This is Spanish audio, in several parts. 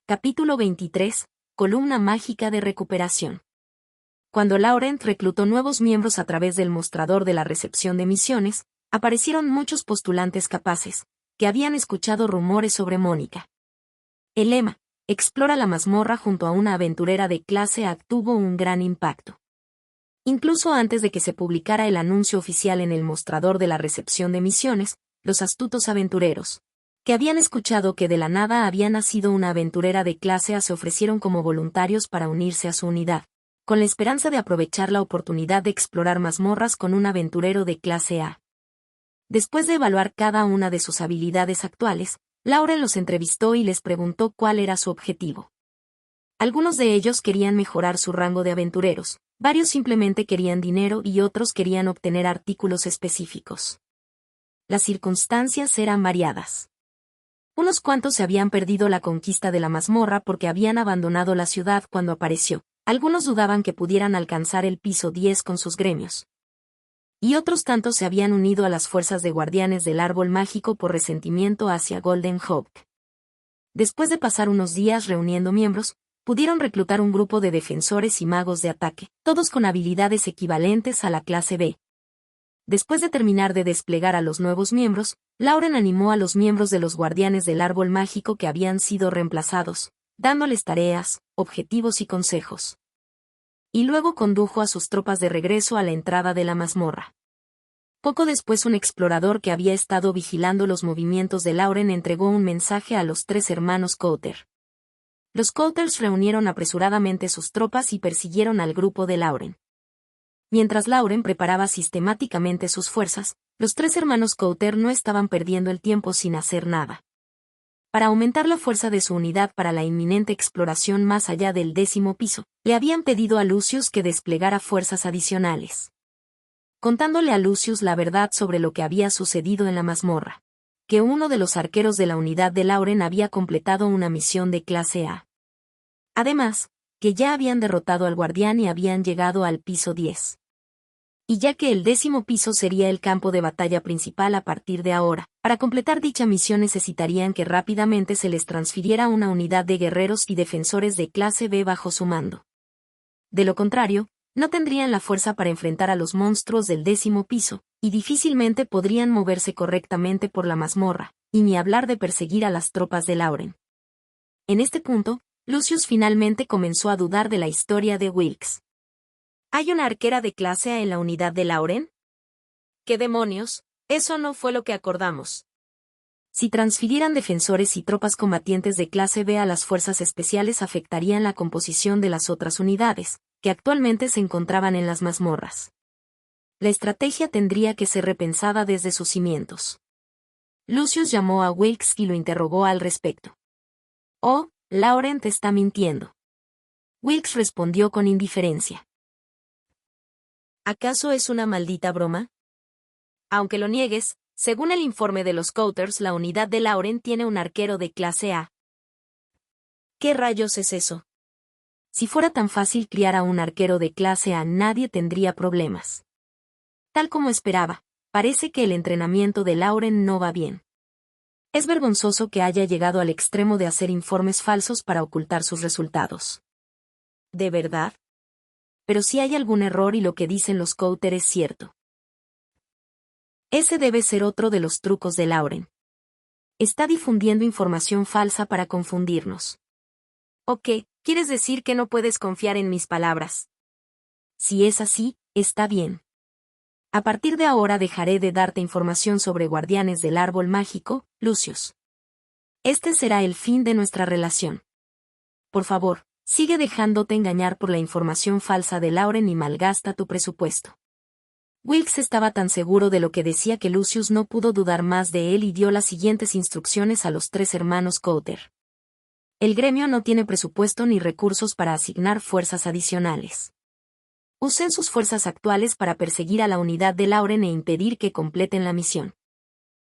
Capítulo 23. Columna mágica de recuperación. Cuando Laurent reclutó nuevos miembros a través del mostrador de la recepción de misiones, aparecieron muchos postulantes capaces, que habían escuchado rumores sobre Mónica. El lema, explora la mazmorra junto a una aventurera de clase A, tuvo un gran impacto. Incluso antes de que se publicara el anuncio oficial en el mostrador de la recepción de misiones, los astutos aventureros, que habían escuchado que de la nada había nacido una aventurera de clase A, se ofrecieron como voluntarios para unirse a su unidad, con la esperanza de aprovechar la oportunidad de explorar mazmorras con un aventurero de clase A. Después de evaluar cada una de sus habilidades actuales, Lauren los entrevistó y les preguntó cuál era su objetivo. Algunos de ellos querían mejorar su rango de aventureros, varios simplemente querían dinero y otros querían obtener artículos específicos. Las circunstancias eran variadas. Unos cuantos se habían perdido la conquista de la mazmorra porque habían abandonado la ciudad cuando apareció. Algunos dudaban que pudieran alcanzar el piso 10 con sus gremios. Y otros tantos se habían unido a las fuerzas de guardianes del árbol mágico por resentimiento hacia Golden Hawk. Después de pasar unos días reuniendo miembros, pudieron reclutar un grupo de defensores y magos de ataque, todos con habilidades equivalentes a la clase B. Después de terminar de desplegar a los nuevos miembros, Lauren animó a los miembros de los guardianes del árbol mágico que habían sido reemplazados, dándoles tareas, objetivos y consejos. Y luego condujo a sus tropas de regreso a la entrada de la mazmorra. Poco después, un explorador que había estado vigilando los movimientos de Lauren entregó un mensaje a los 3 hermanos Coulter. Los Coulters reunieron apresuradamente sus tropas y persiguieron al grupo de Lauren. Mientras Lauren preparaba sistemáticamente sus fuerzas, los 3 hermanos Coulter no estaban perdiendo el tiempo sin hacer nada. Para aumentar la fuerza de su unidad para la inminente exploración más allá del 10º piso, le habían pedido a Lucius que desplegara fuerzas adicionales. Contándole a Lucius la verdad sobre lo que había sucedido en la mazmorra, que uno de los arqueros de la unidad de Lauren había completado una misión de clase A. Además, que ya habían derrotado al guardián y habían llegado al piso 10. Y ya que el 10º piso sería el campo de batalla principal a partir de ahora, para completar dicha misión necesitarían que rápidamente se les transfiriera una unidad de guerreros y defensores de clase B bajo su mando. De lo contrario, no tendrían la fuerza para enfrentar a los monstruos del 10º piso, y difícilmente podrían moverse correctamente por la mazmorra, y ni hablar de perseguir a las tropas de Lauren. En este punto, Lucius finalmente comenzó a dudar de la historia de Wilkes. ¿Hay una arquera de clase A en la unidad de Lauren? ¿Qué demonios? Eso no fue lo que acordamos. Si transfirieran defensores y tropas combatientes de clase B a las fuerzas especiales, afectarían la composición de las otras unidades, que actualmente se encontraban en las mazmorras. La estrategia tendría que ser repensada desde sus cimientos. Lucius llamó a Wilkes y lo interrogó al respecto. «Oh, Lauren te está mintiendo». Wilkes respondió con indiferencia. ¿Acaso es una maldita broma? Aunque lo niegues, según el informe de los Coulters, la unidad de Lauren tiene un arquero de clase A. ¿Qué rayos es eso? Si fuera tan fácil criar a un arquero de clase A, nadie tendría problemas. Tal como esperaba, parece que el entrenamiento de Lauren no va bien. Es vergonzoso que haya llegado al extremo de hacer informes falsos para ocultar sus resultados. ¿De verdad? Pero si hay algún error y lo que dicen los Coulter es cierto. Ese debe ser otro de los trucos de Lauren. Está difundiendo información falsa para confundirnos. ¿O qué? ¿Quieres decir que no puedes confiar en mis palabras? Si es así, está bien. A partir de ahora dejaré de darte información sobre guardianes del árbol mágico, Lucius. Este será el fin de nuestra relación. Por favor, sigue dejándote engañar por la información falsa de Lauren y malgasta tu presupuesto. Wilkes estaba tan seguro de lo que decía que Lucius no pudo dudar más de él y dio las siguientes instrucciones a los 3 hermanos Coulter. El gremio no tiene presupuesto ni recursos para asignar fuerzas adicionales. Usen sus fuerzas actuales para perseguir a la unidad de Lauren e impedir que completen la misión.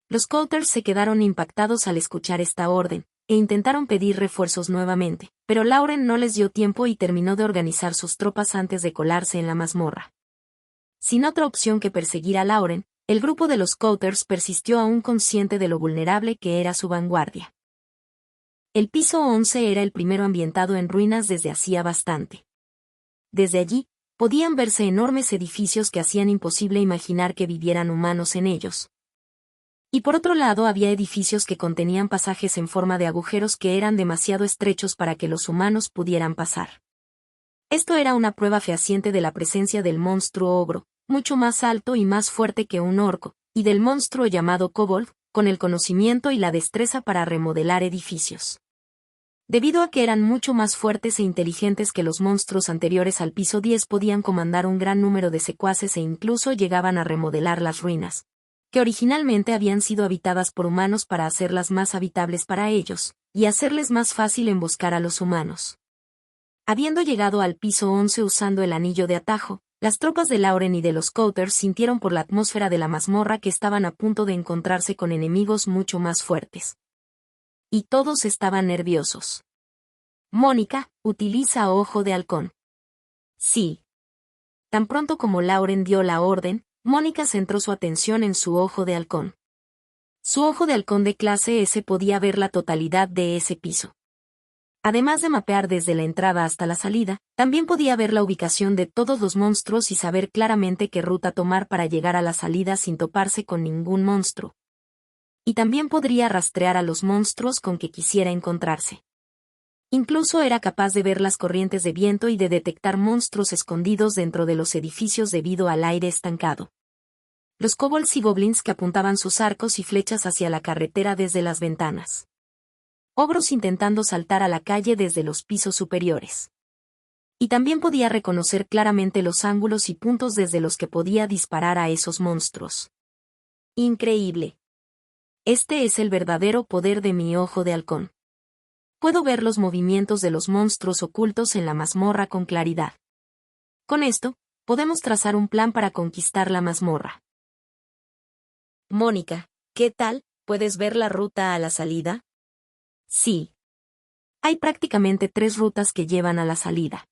Los Coulters se quedaron impactados al escuchar esta orden, e intentaron pedir refuerzos nuevamente, pero Lauren no les dio tiempo y terminó de organizar sus tropas antes de colarse en la mazmorra. Sin otra opción que perseguir a Lauren, el grupo de los Coulters persistió aún consciente de lo vulnerable que era su vanguardia. El piso 11 era el primero ambientado en ruinas desde hacía bastante. Desde allí, podían verse enormes edificios que hacían imposible imaginar que vivieran humanos en ellos. Y por otro lado había edificios que contenían pasajes en forma de agujeros que eran demasiado estrechos para que los humanos pudieran pasar. Esto era una prueba fehaciente de la presencia del monstruo ogro, mucho más alto y más fuerte que un orco, y del monstruo llamado kobold, con el conocimiento y la destreza para remodelar edificios. Debido a que eran mucho más fuertes e inteligentes que los monstruos anteriores al piso 10, podían comandar un gran número de secuaces e incluso llegaban a remodelar las ruinas, que originalmente habían sido habitadas por humanos para hacerlas más habitables para ellos, y hacerles más fácil emboscar a los humanos. Habiendo llegado al piso 11 usando el anillo de atajo, las tropas de Lauren y de los Couters sintieron por la atmósfera de la mazmorra que estaban a punto de encontrarse con enemigos mucho más fuertes. Y todos estaban nerviosos. Mónica, utiliza ojo de halcón. Sí. Tan pronto como Lauren dio la orden, Mónica centró su atención en su ojo de halcón. Su ojo de halcón de clase S podía ver la totalidad de ese piso. Además de mapear desde la entrada hasta la salida, también podía ver la ubicación de todos los monstruos y saber claramente qué ruta tomar para llegar a la salida sin toparse con ningún monstruo. Y también podría rastrear a los monstruos con que quisiera encontrarse. Incluso era capaz de ver las corrientes de viento y de detectar monstruos escondidos dentro de los edificios debido al aire estancado. Los kobolds y goblins que apuntaban sus arcos y flechas hacia la carretera desde las ventanas. Ogros intentando saltar a la calle desde los pisos superiores. Y también podía reconocer claramente los ángulos y puntos desde los que podía disparar a esos monstruos. Increíble. Este es el verdadero poder de mi ojo de halcón. Puedo ver los movimientos de los monstruos ocultos en la mazmorra con claridad. Con esto, podemos trazar un plan para conquistar la mazmorra. Mónica, ¿qué tal? ¿Puedes ver la ruta a la salida? Sí. Hay prácticamente 3 rutas que llevan a la salida.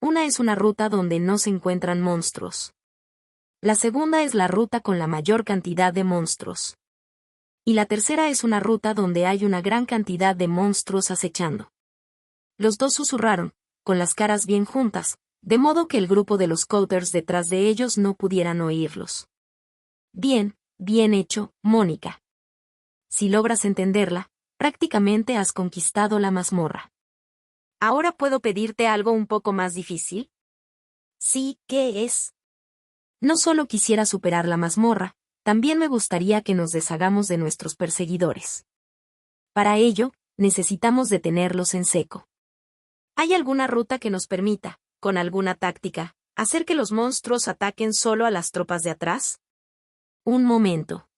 Una es una ruta donde no se encuentran monstruos. La segunda es la ruta con la mayor cantidad de monstruos. Y la tercera es una ruta donde hay una gran cantidad de monstruos acechando. Los dos susurraron, con las caras bien juntas, de modo que el grupo de los Couters detrás de ellos no pudieran oírlos. Bien hecho, Mónica. Si logras entenderla, prácticamente has conquistado la mazmorra. ¿Ahora puedo pedirte algo un poco más difícil? Sí, ¿qué es? No solo quisiera superar la mazmorra, también me gustaría que nos deshagamos de nuestros perseguidores. Para ello, necesitamos detenerlos en seco. ¿Hay alguna ruta que nos permita, con alguna táctica, hacer que los monstruos ataquen solo a las tropas de atrás? Un momento.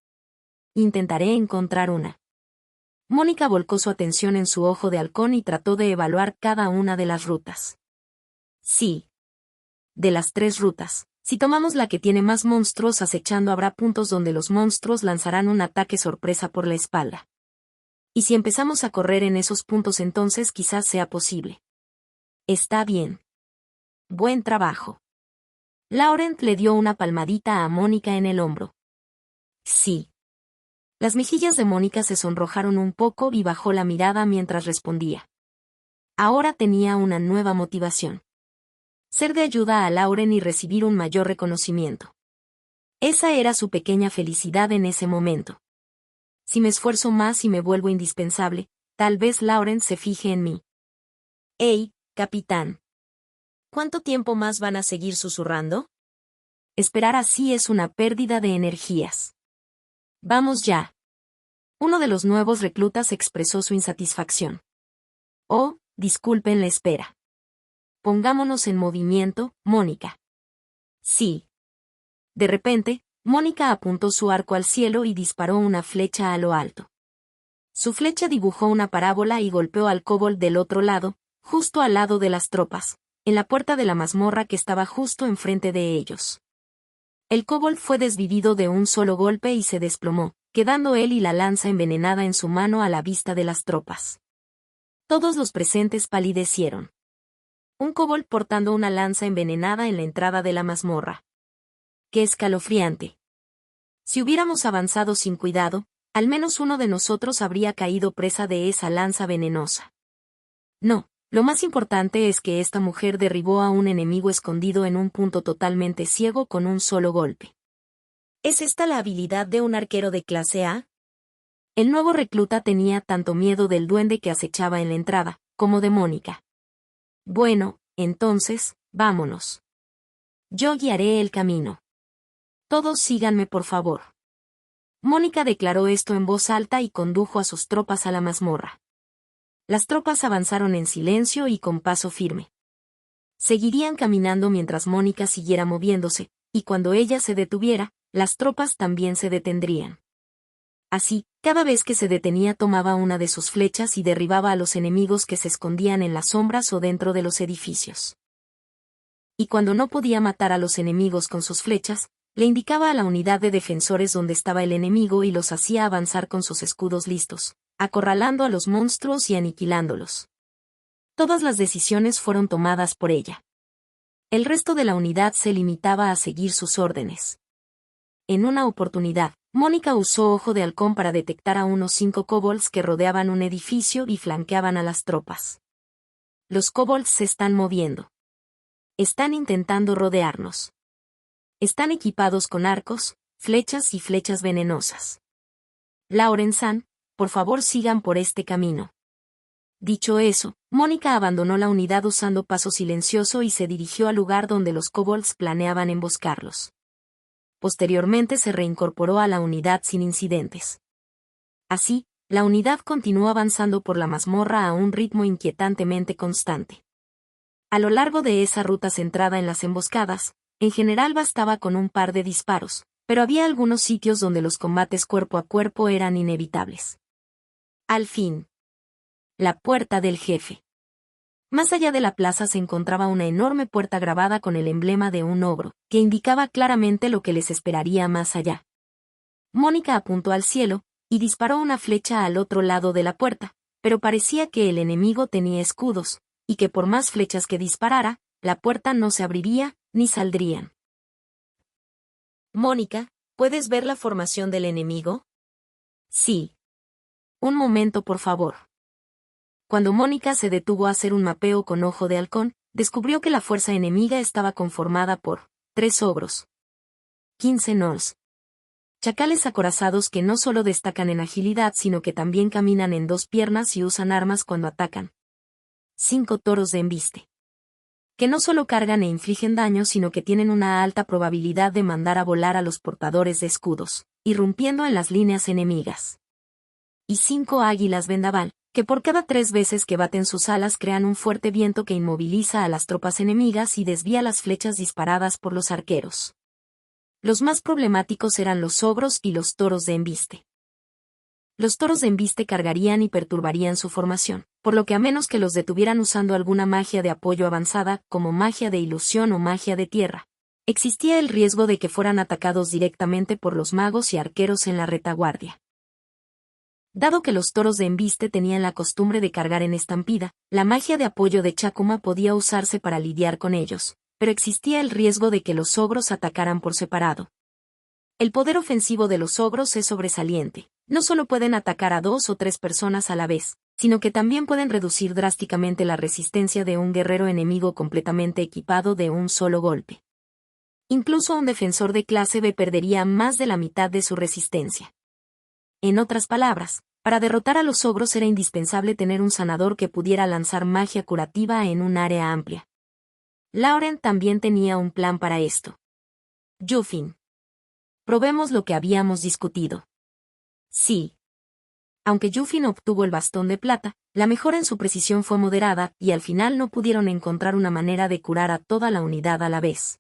Intentaré encontrar una. Mónica volcó su atención en su ojo de halcón y trató de evaluar cada una de las rutas. Sí. De las 3 rutas, si tomamos la que tiene más monstruos acechando, habrá puntos donde los monstruos lanzarán un ataque sorpresa por la espalda. Y si empezamos a correr en esos puntos, entonces quizás sea posible. Está bien. Buen trabajo. Laurent le dio una palmadita a Mónica en el hombro. Sí. Las mejillas de Mónica se sonrojaron un poco y bajó la mirada mientras respondía. Ahora tenía una nueva motivación. Ser de ayuda a Lauren y recibir un mayor reconocimiento. Esa era su pequeña felicidad en ese momento. Si me esfuerzo más y me vuelvo indispensable, tal vez Lauren se fije en mí. Hey, capitán. ¿Cuánto tiempo más van a seguir susurrando? Esperar así es una pérdida de energías. Vamos ya. Uno de los nuevos reclutas expresó su insatisfacción. Oh, disculpen la espera. Pongámonos en movimiento, Mónica. Sí. De repente, Mónica apuntó su arco al cielo y disparó una flecha a lo alto. Su flecha dibujó una parábola y golpeó al kobold del otro lado, justo al lado de las tropas, en la puerta de la mazmorra que estaba justo enfrente de ellos. El kobold fue desvivido de un solo golpe y se desplomó, quedando él y la lanza envenenada en su mano a la vista de las tropas. Todos los presentes palidecieron. Un kobold portando una lanza envenenada en la entrada de la mazmorra. ¡Qué escalofriante! Si hubiéramos avanzado sin cuidado, Al menos uno de nosotros habría caído presa de esa lanza venenosa. No, lo más importante es que esta mujer derribó a un enemigo escondido en un punto totalmente ciego con un solo golpe. ¿Es esta la habilidad de un arquero de clase A? El nuevo recluta tenía tanto miedo del duende que acechaba en la entrada, como de Mónica. Bueno, entonces, vámonos. Yo guiaré el camino. Todos síganme por favor. Mónica declaró esto en voz alta y condujo a sus tropas a la mazmorra. Las tropas avanzaron en silencio y con paso firme. Seguirían caminando mientras Mónica siguiera moviéndose, y cuando ella se detuviera, las tropas también se detendrían. Así, cada vez que se detenía tomaba una de sus flechas y derribaba a los enemigos que se escondían en las sombras o dentro de los edificios. Y cuando no podía matar a los enemigos con sus flechas, le indicaba a la unidad de defensores dónde estaba el enemigo y los hacía avanzar con sus escudos listos, acorralando a los monstruos y aniquilándolos. Todas las decisiones fueron tomadas por ella. El resto de la unidad se limitaba a seguir sus órdenes. En una oportunidad, Mónica usó Ojo de Halcón para detectar a unos 5 kobolds que rodeaban un edificio y flanqueaban a las tropas. Los kobolds se están moviendo. Están intentando rodearnos. Están equipados con arcos, flechas y flechas venenosas. Lauren-san, por favor sigan por este camino. Dicho eso, Mónica abandonó la unidad usando paso silencioso y se dirigió al lugar donde los kobolds planeaban emboscarlos. Posteriormente se reincorporó a la unidad sin incidentes. Así, la unidad continuó avanzando por la mazmorra a un ritmo inquietantemente constante. A lo largo de esa ruta centrada en las emboscadas, en general bastaba con un par de disparos, pero había algunos sitios donde los combates cuerpo a cuerpo eran inevitables. Al fin. La puerta del jefe. Más allá de la plaza se encontraba una enorme puerta grabada con el emblema de un ogro, que indicaba claramente lo que les esperaría más allá. Mónica apuntó al cielo, y disparó una flecha al otro lado de la puerta, pero parecía que el enemigo tenía escudos, y que por más flechas que disparara, la puerta no se abriría, ni saldrían. Mónica, ¿puedes ver la formación del enemigo? Sí. Un momento, por favor. Cuando Mónica se detuvo a hacer un mapeo con Ojo de Halcón, descubrió que la fuerza enemiga estaba conformada por 3 ogros, 15 gnolls, chacales acorazados que no solo destacan en agilidad sino que también caminan en 2 piernas y usan armas cuando atacan, 5 toros de embiste, que no solo cargan e infligen daño sino que tienen una alta probabilidad de mandar a volar a los portadores de escudos, irrumpiendo en las líneas enemigas, y 5 águilas vendaval, que por cada 3 veces que baten sus alas crean un fuerte viento que inmoviliza a las tropas enemigas y desvía las flechas disparadas por los arqueros. Los más problemáticos eran los ogros y los toros de embiste. Los toros de embiste cargarían y perturbarían su formación, por lo que a menos que los detuvieran usando alguna magia de apoyo avanzada, como magia de ilusión o magia de tierra, existía el riesgo de que fueran atacados directamente por los magos y arqueros en la retaguardia. Dado que los toros de embiste tenían la costumbre de cargar en estampida, la magia de apoyo de Chakuma podía usarse para lidiar con ellos, pero existía el riesgo de que los ogros atacaran por separado. El poder ofensivo de los ogros es sobresaliente, no solo pueden atacar a 2 o 3 personas a la vez, sino que también pueden reducir drásticamente la resistencia de un guerrero enemigo completamente equipado de un solo golpe. Incluso un defensor de clase B perdería más de la mitad de su resistencia. En otras palabras, para derrotar a los ogros era indispensable tener un sanador que pudiera lanzar magia curativa en un área amplia. Lauren también tenía un plan para esto. Yufin. Probemos lo que habíamos discutido. Sí. Aunque Yufin obtuvo el bastón de plata, la mejora en su precisión fue moderada y al final no pudieron encontrar una manera de curar a toda la unidad a la vez.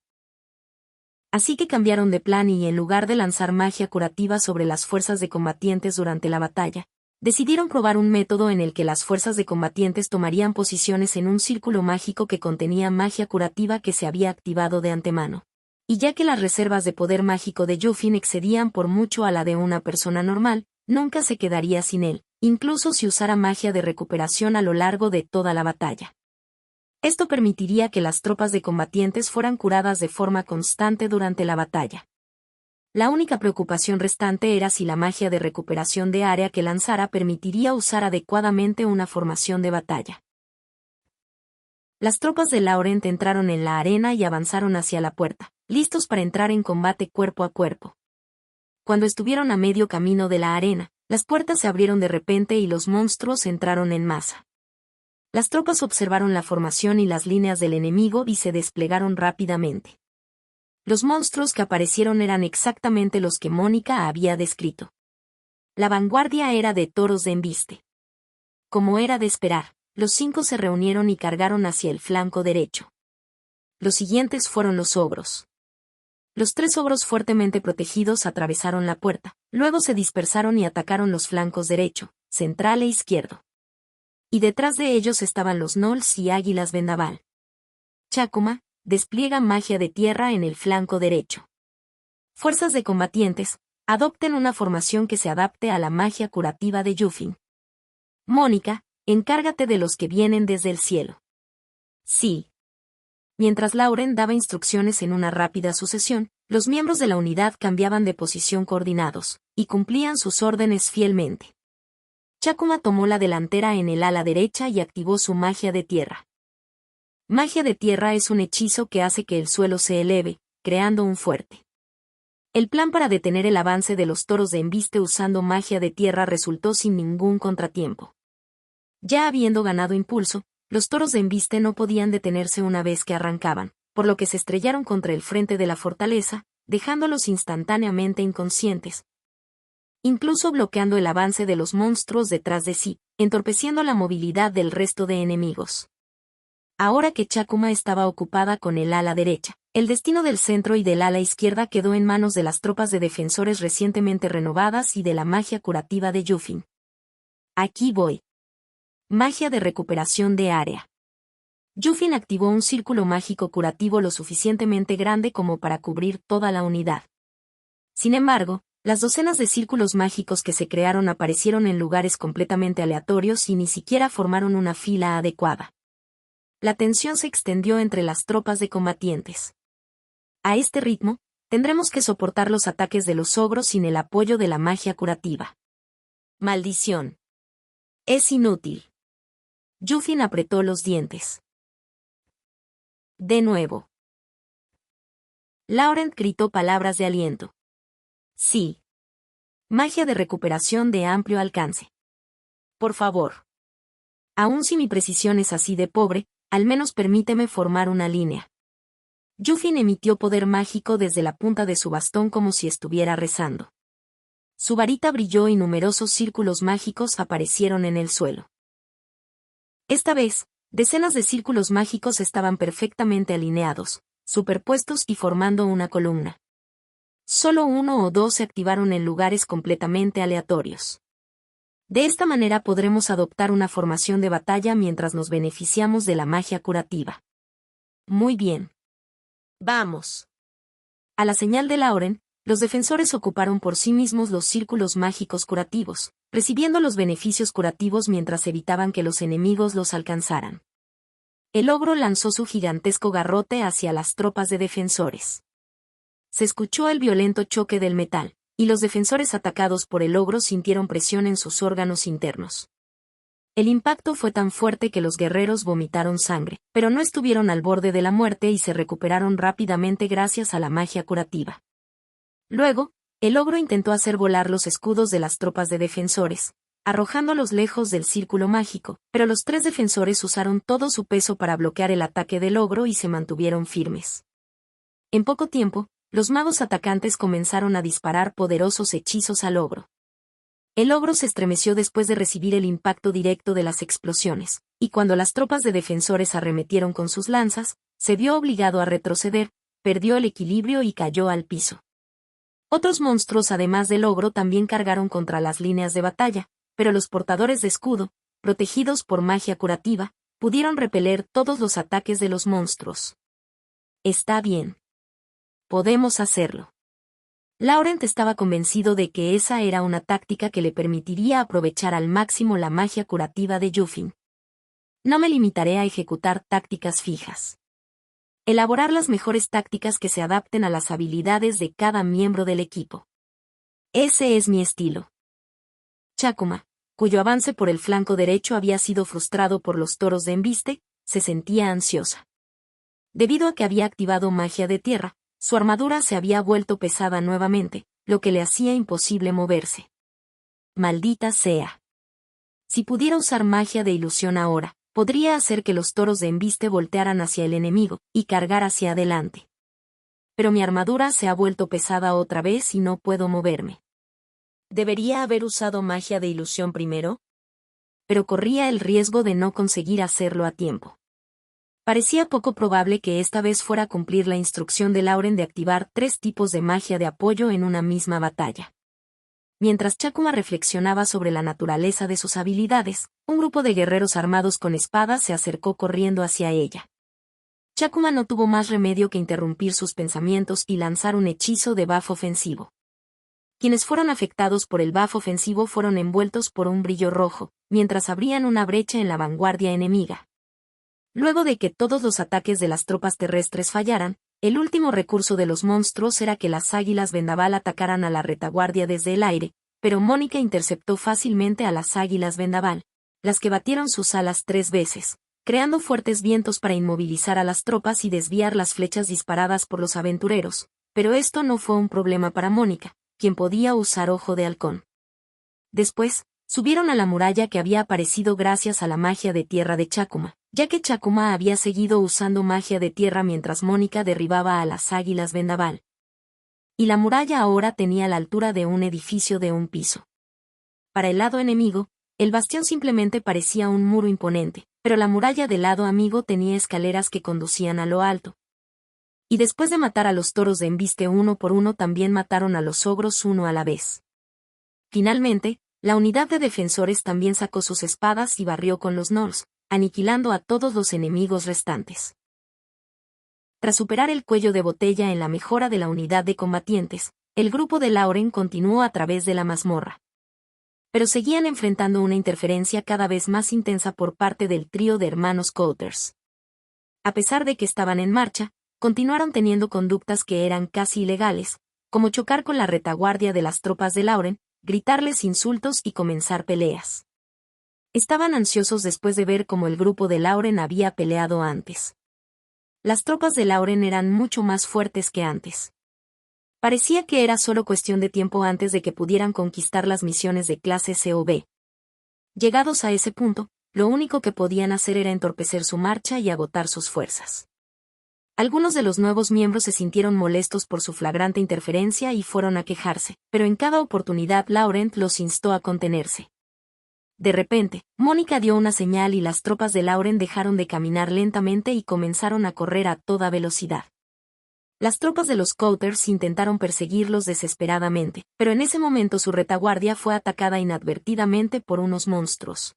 Así que cambiaron de plan y en lugar de lanzar magia curativa sobre las fuerzas de combatientes durante la batalla, decidieron probar un método en el que las fuerzas de combatientes tomarían posiciones en un círculo mágico que contenía magia curativa que se había activado de antemano. Y ya que las reservas de poder mágico de Yufin excedían por mucho a la de una persona normal, nunca se quedaría sin él, incluso si usara magia de recuperación a lo largo de toda la batalla. Esto permitiría que las tropas de combatientes fueran curadas de forma constante durante la batalla. La única preocupación restante era si la magia de recuperación de área que lanzara permitiría usar adecuadamente una formación de batalla. Las tropas de Laurent entraron en la arena y avanzaron hacia la puerta, listos para entrar en combate cuerpo a cuerpo. Cuando estuvieron a medio camino de la arena, las puertas se abrieron de repente y los monstruos entraron en masa. Las tropas observaron la formación y las líneas del enemigo y se desplegaron rápidamente. Los monstruos que aparecieron eran exactamente los que Mónica había descrito. La vanguardia era de toros de embiste. Como era de esperar, los 5 se reunieron y cargaron hacia el flanco derecho. Los siguientes fueron los ogros. Los 3 ogros fuertemente protegidos atravesaron la puerta, luego se dispersaron y atacaron los flancos derecho, central e izquierdo. Y detrás de ellos estaban los gnolls y águilas vendaval. Chacuma despliega magia de tierra en el flanco derecho. Fuerzas de combatientes, adopten una formación que se adapte a la magia curativa de Yufin. Mónica, encárgate de los que vienen desde el cielo. Sí. Mientras Laurent daba instrucciones en una rápida sucesión, los miembros de la unidad cambiaban de posición coordinados, y cumplían sus órdenes fielmente. Chacuma tomó la delantera en el ala derecha y activó su magia de tierra. Magia de tierra es un hechizo que hace que el suelo se eleve, creando un fuerte. El plan para detener el avance de los toros de embiste usando magia de tierra resultó sin ningún contratiempo. Ya habiendo ganado impulso, los toros de embiste no podían detenerse una vez que arrancaban, por lo que se estrellaron contra el frente de la fortaleza, dejándolos instantáneamente inconscientes, incluso bloqueando el avance de los monstruos detrás de sí, entorpeciendo la movilidad del resto de enemigos. Ahora que Chacuma estaba ocupada con el ala derecha, el destino del centro y del ala izquierda quedó en manos de las tropas de defensores recientemente renovadas y de la magia curativa de Yufin. Aquí voy. Magia de recuperación de área. Yufin activó un círculo mágico curativo lo suficientemente grande como para cubrir toda la unidad. Sin embargo, las docenas de círculos mágicos que se crearon aparecieron en lugares completamente aleatorios y ni siquiera formaron una fila adecuada. La tensión se extendió entre las tropas de combatientes. A este ritmo, tendremos que soportar los ataques de los ogros sin el apoyo de la magia curativa. Maldición. Es inútil. Yufin apretó los dientes. De nuevo. Laurent gritó palabras de aliento. Sí. Magia de recuperación de amplio alcance. Por favor. Aun si mi precisión es así de pobre, al menos permíteme formar una línea. Yufin emitió poder mágico desde la punta de su bastón como si estuviera rezando. Su varita brilló y numerosos círculos mágicos aparecieron en el suelo. Esta vez, decenas de círculos mágicos estaban perfectamente alineados, superpuestos y formando una columna. Solo 1 o 2 se activaron en lugares completamente aleatorios. De esta manera podremos adoptar una formación de batalla mientras nos beneficiamos de la magia curativa. Muy bien. Vamos. A la señal de Laurent, los defensores ocuparon por sí mismos los círculos mágicos curativos, recibiendo los beneficios curativos mientras evitaban que los enemigos los alcanzaran. El ogro lanzó su gigantesco garrote hacia las tropas de defensores. Se escuchó el violento choque del metal, y los defensores atacados por el ogro sintieron presión en sus órganos internos. El impacto fue tan fuerte que los guerreros vomitaron sangre, pero no estuvieron al borde de la muerte y se recuperaron rápidamente gracias a la magia curativa. Luego, el ogro intentó hacer volar los escudos de las tropas de defensores, arrojándolos lejos del círculo mágico, pero los 3 defensores usaron todo su peso para bloquear el ataque del ogro y se mantuvieron firmes. En poco tiempo, los magos atacantes comenzaron a disparar poderosos hechizos al ogro. El ogro se estremeció después de recibir el impacto directo de las explosiones, y cuando las tropas de defensores arremetieron con sus lanzas, se vio obligado a retroceder, perdió el equilibrio y cayó al piso. Otros monstruos además del ogro también cargaron contra las líneas de batalla, pero los portadores de escudo, protegidos por magia curativa, pudieron repeler todos los ataques de los monstruos. Está bien. Podemos hacerlo. Laurent estaba convencido de que esa era una táctica que le permitiría aprovechar al máximo la magia curativa de Yufin. No me limitaré a ejecutar tácticas fijas. Elaborar las mejores tácticas que se adapten a las habilidades de cada miembro del equipo. Ese es mi estilo. Chakuma, cuyo avance por el flanco derecho había sido frustrado por los toros de embiste, se sentía ansiosa. Debido a que había activado magia de tierra, su armadura se había vuelto pesada nuevamente, lo que le hacía imposible moverse. Maldita sea. Si pudiera usar magia de ilusión ahora, podría hacer que los toros de embiste voltearan hacia el enemigo, y cargar hacia adelante. Pero mi armadura se ha vuelto pesada otra vez y no puedo moverme. ¿Debería haber usado magia de ilusión primero? Pero corría el riesgo de no conseguir hacerlo a tiempo. Parecía poco probable que esta vez fuera a cumplir la instrucción de Lauren de activar 3 tipos de magia de apoyo en una misma batalla. Mientras Chakuma reflexionaba sobre la naturaleza de sus habilidades, un grupo de guerreros armados con espadas se acercó corriendo hacia ella. Chakuma no tuvo más remedio que interrumpir sus pensamientos y lanzar un hechizo de buff ofensivo. Quienes fueron afectados por el buff ofensivo fueron envueltos por un brillo rojo, mientras abrían una brecha en la vanguardia enemiga. Luego de que todos los ataques de las tropas terrestres fallaran, el último recurso de los monstruos era que las águilas vendaval atacaran a la retaguardia desde el aire, pero Mónica interceptó fácilmente a las águilas vendaval, las que batieron sus alas 3 veces, creando fuertes vientos para inmovilizar a las tropas y desviar las flechas disparadas por los aventureros, pero esto no fue un problema para Mónica, quien podía usar ojo de halcón. Después, subieron a la muralla que había aparecido gracias a la magia de tierra de Chakuma, ya que Chakuma había seguido usando magia de tierra mientras Mónica derribaba a las águilas vendaval. Y la muralla ahora tenía la altura de un edificio de un piso. Para el lado enemigo, el bastión simplemente parecía un muro imponente, pero la muralla del lado amigo tenía escaleras que conducían a lo alto. Y después de matar a los toros de embiste uno por uno también mataron a los ogros uno a la vez. Finalmente, la unidad de defensores también sacó sus espadas y barrió con los gnolls, aniquilando a todos los enemigos restantes. Tras superar el cuello de botella en la mejora de la unidad de combatientes, el grupo de Lauren continuó a través de la mazmorra. Pero seguían enfrentando una interferencia cada vez más intensa por parte del trío de hermanos Couters. A pesar de que estaban en marcha, continuaron teniendo conductas que eran casi ilegales, como chocar con la retaguardia de las tropas de Lauren, gritarles insultos y comenzar peleas. Estaban ansiosos después de ver cómo el grupo de Lauren había peleado antes. Las tropas de Lauren eran mucho más fuertes que antes. Parecía que era solo cuestión de tiempo antes de que pudieran conquistar las misiones de clase C o B. Llegados a ese punto, lo único que podían hacer era entorpecer su marcha y agotar sus fuerzas. Algunos de los nuevos miembros se sintieron molestos por su flagrante interferencia y fueron a quejarse, pero en cada oportunidad Laurent los instó a contenerse. De repente, Mónica dio una señal y las tropas de Lauren dejaron de caminar lentamente y comenzaron a correr a toda velocidad. Las tropas de los Couters intentaron perseguirlos desesperadamente, pero en ese momento su retaguardia fue atacada inadvertidamente por unos monstruos.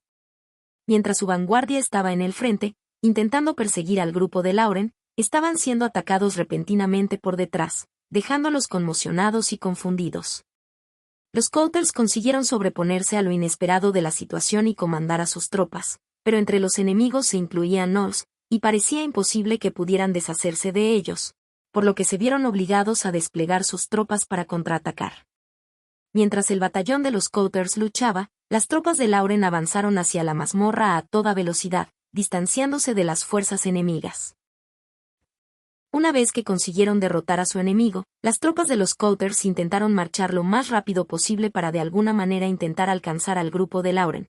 Mientras su vanguardia estaba en el frente, intentando perseguir al grupo de Lauren, estaban siendo atacados repentinamente por detrás, dejándolos conmocionados y confundidos. Los Couters consiguieron sobreponerse a lo inesperado de la situación y comandar a sus tropas, pero entre los enemigos se incluían gnolls, y parecía imposible que pudieran deshacerse de ellos, por lo que se vieron obligados a desplegar sus tropas para contraatacar. Mientras el batallón de los Couters luchaba, las tropas de Lauren avanzaron hacia la mazmorra a toda velocidad, distanciándose de las fuerzas enemigas. Una vez que consiguieron derrotar a su enemigo, las tropas de los Couters intentaron marchar lo más rápido posible para de alguna manera intentar alcanzar al grupo de Lauren.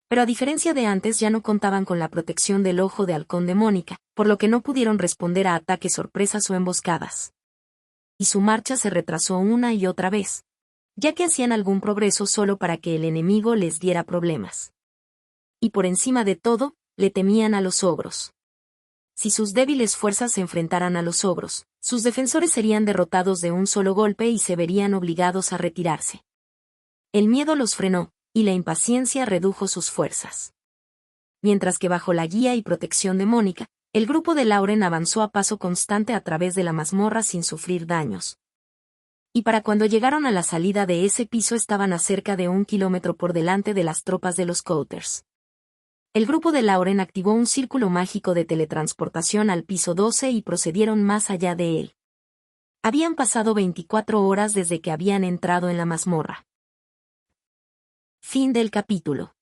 Pero a diferencia de antes ya no contaban con la protección del ojo de halcón de Mónica, por lo que no pudieron responder a ataques sorpresas o emboscadas. Y su marcha se retrasó una y otra vez, ya que hacían algún progreso solo para que el enemigo les diera problemas. Y por encima de todo, le temían a los ogros. Si sus débiles fuerzas se enfrentaran a los ogros, sus defensores serían derrotados de un solo golpe y se verían obligados a retirarse. El miedo los frenó, y la impaciencia redujo sus fuerzas. Mientras que bajo la guía y protección de Mónica, el grupo de Lauren avanzó a paso constante a través de la mazmorra sin sufrir daños. Y para cuando llegaron a la salida de ese piso estaban a cerca de 1 kilómetro por delante de las tropas de los Couters. El grupo de Lauren activó un círculo mágico de teletransportación al piso 12 y procedieron más allá de él. Habían pasado 24 horas desde que habían entrado en la mazmorra. Fin del capítulo.